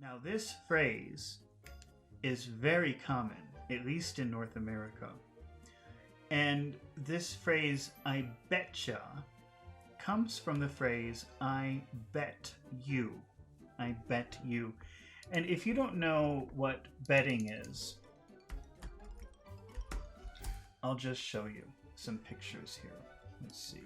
Now this phrase is very common, at least in North America. And this phrase, I betcha, comes from the phrase, I bet you. I bet you. And if you don't know what betting is, I'll just show you some pictures here. Let's see.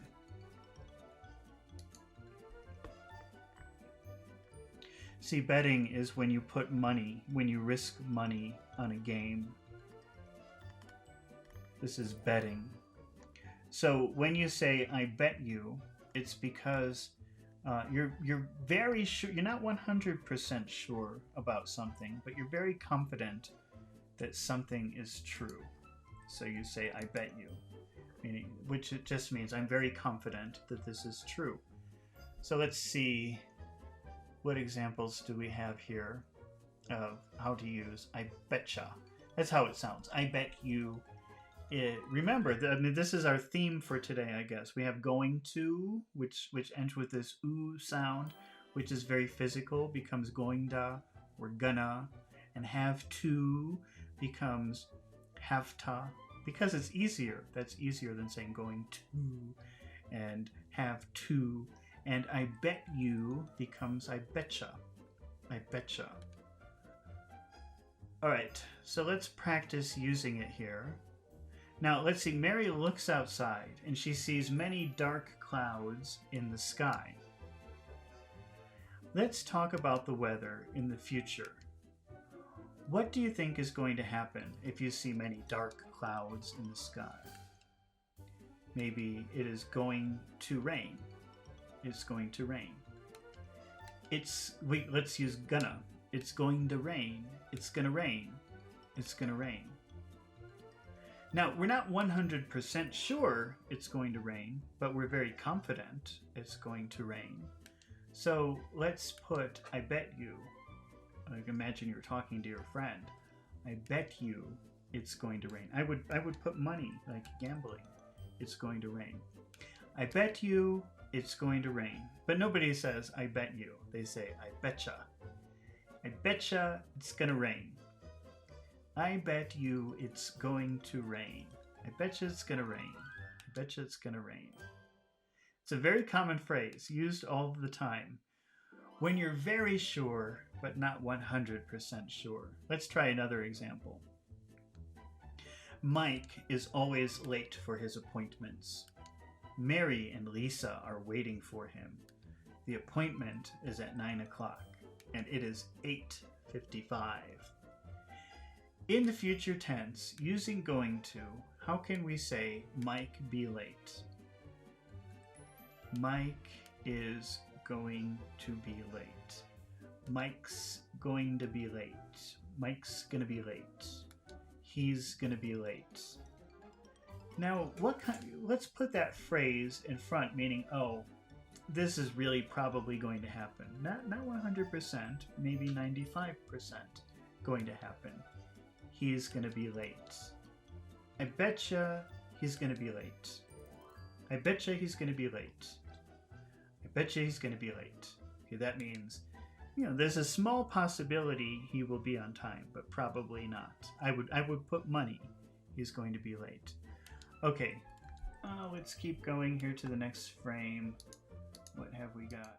See, betting is when you put money, when you risk money on a game. This is betting. So when you say, I bet you, it's because you're very sure, you're not 100% sure about something, but you're very confident that something is true. So you say, I bet you, meaning, which it just means I'm very confident that this is true. So let's see, what examples do we have here of how to use I betcha? That's how it sounds. I bet you. Remember, this is our theme for today, I guess. We have going to, which ends with this oo sound, which is very physical, becomes going da or gonna, and have to becomes have ta, because it's easier. That's easier than saying going to and have to. And I bet you becomes I betcha. I betcha. All right, so let's practice using it here. Now, let's see. Mary looks outside and she sees many dark clouds in the sky. Let's talk about the weather in the future. What do you think is going to happen if you see many dark clouds in the sky? Maybe it is going to rain. It's going to rain. Let's use gonna. It's going to rain. It's gonna rain. It's gonna rain. Now, we're not 100% sure it's going to rain, but we're very confident it's going to rain. So let's put, I bet you, like imagine you're talking to your friend. I bet you it's going to rain. I would put money, like gambling. It's going to rain. I bet you it's going to rain. But nobody says, I bet you. They say, I betcha. I betcha it's gonna rain. I bet you it's going to rain. I betcha it's gonna rain. I betcha it's gonna rain. It's a very common phrase, used all the time, when you're very sure, but not 100% sure. Let's try another example. Mike is always late for his appointments. Mary and Lisa are waiting for him. The appointment is at 9 o'clock, and it is 8:55. In the future tense, using going to, how can we say Mike be late? Mike is going to be late. Mike's going to be late. Mike's going to be late. He's going to be late. Now, let's put that phrase in front, meaning, oh, this is really probably going to happen. Not 100%, maybe 95% going to happen. He's going to be late. I betcha he's going to be late. I betcha he's going to be late. I betcha he's going to be late. Okay, that means, there's a small possibility he will be on time, but probably not. I would put money he's going to be late. Okay, let's keep going here to the next frame. What have we got?